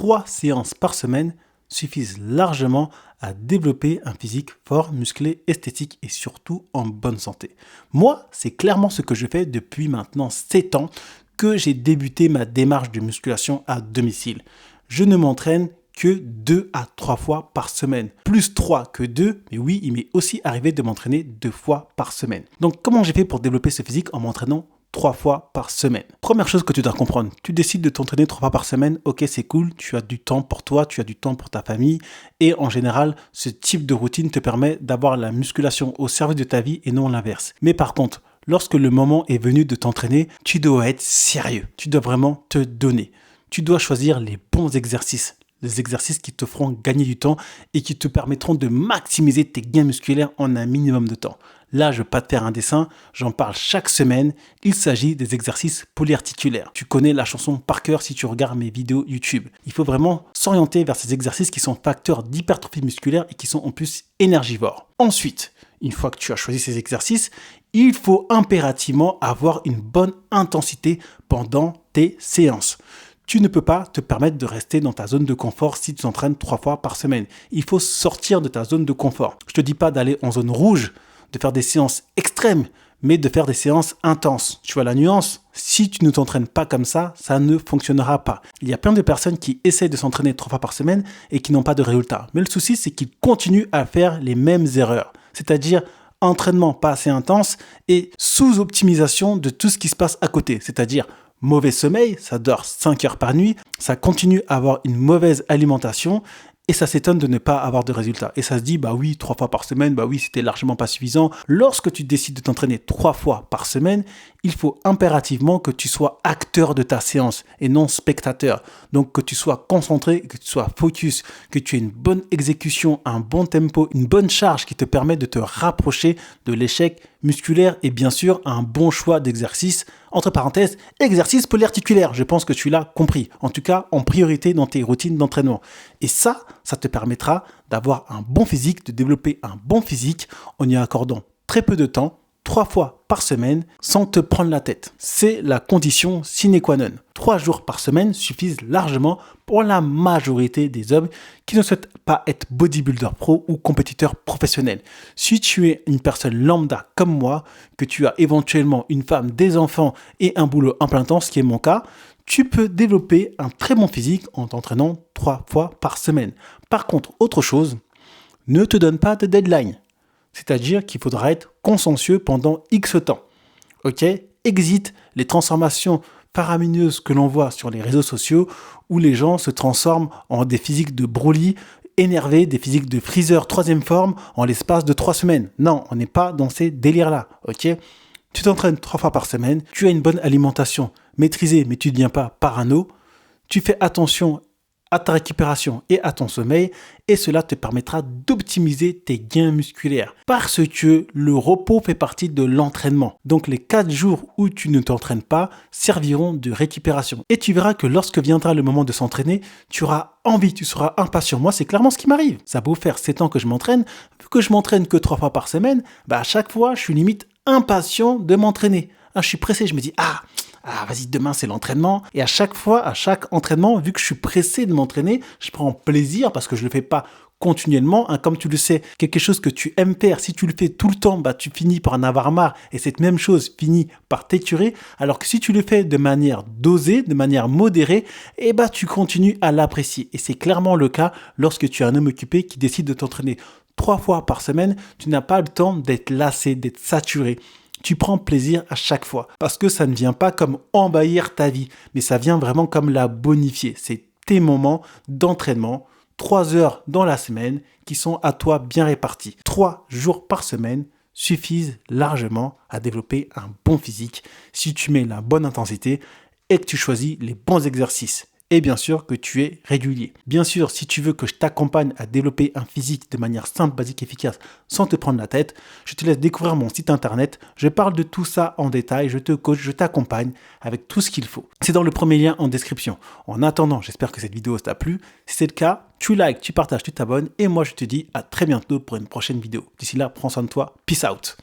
3 séances par semaine suffisent largement à développer un physique fort, musclé, esthétique et surtout en bonne santé. Moi, c'est clairement ce que je fais depuis maintenant 7 ans que j'ai débuté ma démarche de musculation à domicile. Je ne m'entraîne que 2 à 3 fois par semaine. Plus 3 que 2, mais oui, il m'est aussi arrivé de m'entraîner 2 fois par semaine. Donc, comment j'ai fait pour développer ce physique en m'entraînant 3 fois par semaine? Première chose que tu dois comprendre, tu décides de t'entraîner 3 fois par semaine, ok, c'est cool, tu as du temps pour toi, tu as du temps pour ta famille et en général, ce type de routine te permet d'avoir la musculation au service de ta vie et non l'inverse. Mais par contre, lorsque le moment est venu de t'entraîner, tu dois être sérieux, tu dois vraiment te donner. Tu dois choisir les bons exercices. Les exercices qui te feront gagner du temps et qui te permettront de maximiser tes gains musculaires en un minimum de temps. Là, je ne vais pas te faire un dessin, j'en parle chaque semaine. Il s'agit des exercices polyarticulaires. Tu connais la chanson par cœur si tu regardes mes vidéos YouTube. Il faut vraiment s'orienter vers ces exercices qui sont facteurs d'hypertrophie musculaire et qui sont en plus énergivores. Ensuite, une fois que tu as choisi ces exercices, il faut impérativement avoir une bonne intensité pendant tes séances. Tu ne peux pas te permettre de rester dans ta zone de confort si tu t'entraînes 3 fois par semaine. Il faut sortir de ta zone de confort. Je ne te dis pas d'aller en zone rouge, de faire des séances extrêmes, mais de faire des séances intenses. Tu vois la nuance? Si tu ne t'entraînes pas comme ça ne fonctionnera pas. Il y a plein de personnes qui essaient de s'entraîner 3 fois par semaine et qui n'ont pas de résultat. Mais le souci, c'est qu'ils continuent à faire les mêmes erreurs. C'est-à-dire entraînement pas assez intense et sous-optimisation de tout ce qui se passe à côté. C'est-à-dire mauvais sommeil, ça dort 5 heures par nuit, ça continue à avoir une mauvaise alimentation et ça s'étonne de ne pas avoir de résultats. Et ça se dit, bah oui, 3 fois par semaine, bah oui, c'était largement pas suffisant. Lorsque tu décides de t'entraîner 3 fois par semaine, il faut impérativement que tu sois acteur de ta séance et non spectateur. Donc que tu sois concentré, que tu sois focus, que tu aies une bonne exécution, un bon tempo, une bonne charge qui te permet de te rapprocher de l'échec musculaire et bien sûr un bon choix d'exercice, entre parenthèses, exercice polyarticulaire. Je pense que tu l'as compris. En tout cas, en priorité dans tes routines d'entraînement. Et ça te permettra d'avoir un bon physique, de développer un bon physique en y accordant très peu de temps, 3 fois par semaine, sans te prendre la tête. C'est la condition sine qua non. 3 jours par semaine suffisent largement pour la majorité des hommes qui ne souhaitent pas être bodybuilder pro ou compétiteur professionnel. Si tu es une personne lambda comme moi, que tu as éventuellement une femme, des enfants et un boulot en plein temps, ce qui est mon cas, tu peux développer un très bon physique en t'entraînant 3 fois par semaine. Par contre, autre chose, ne te donne pas de deadline. C'est-à-dire qu'il faudra être consciencieux pendant X temps. Ok? Exit les transformations faramineuses que l'on voit sur les réseaux sociaux où les gens se transforment en des physiques de Broly énervés, des physiques de Freezer 3e forme en l'espace de 3 semaines. Non, on n'est pas dans ces délires-là. Ok? Tu t'entraînes 3 fois par semaine, tu as une bonne alimentation maîtrisée, mais tu ne deviens pas parano. Tu fais attention à ta récupération et à ton sommeil et cela te permettra d'optimiser tes gains musculaires parce que le repos fait partie de l'entraînement. Donc les 4 jours où tu ne t'entraînes pas serviront de récupération et tu verras que lorsque viendra le moment de s'entraîner, tu auras envie, tu seras impatient. Moi, c'est clairement ce qui m'arrive. Ça a beau faire 7 ans que je m'entraîne, vu que je m'entraîne que 3 fois par semaine, à chaque fois, je suis limite impatient de m'entraîner. Je suis pressé, je me dis vas-y, demain c'est l'entraînement. Et à chaque fois, à chaque entraînement, vu que je suis pressé de m'entraîner, je prends plaisir parce que je le fais pas continuellement. Comme tu le sais, quelque chose que tu aimes faire, si tu le fais tout le temps, tu finis par en avoir marre et cette même chose finit par t'écurer. Alors que si tu le fais de manière dosée, de manière modérée, tu continues à l'apprécier. Et c'est clairement le cas lorsque tu es un homme occupé qui décide de t'entraîner 3 fois par semaine. Tu n'as pas le temps d'être lassé, d'être saturé. Tu prends plaisir à chaque fois parce que ça ne vient pas comme envahir ta vie, mais ça vient vraiment comme la bonifier. C'est tes moments d'entraînement, 3 heures dans la semaine qui sont à toi bien répartis. 3 jours par semaine suffisent largement à développer un bon physique si tu mets la bonne intensité et que tu choisis les bons exercices. Et bien sûr que tu es régulier. Bien sûr, si tu veux que je t'accompagne à développer un physique de manière simple, basique, efficace, sans te prendre la tête, je te laisse découvrir mon site internet. Je parle de tout ça en détail, je te coach, je t'accompagne avec tout ce qu'il faut. C'est dans le premier lien en description. En attendant, j'espère que cette vidéo t'a plu. Si c'est le cas, tu likes, tu partages, tu t'abonnes. Et moi, je te dis à très bientôt pour une prochaine vidéo. D'ici là, prends soin de toi. Peace out.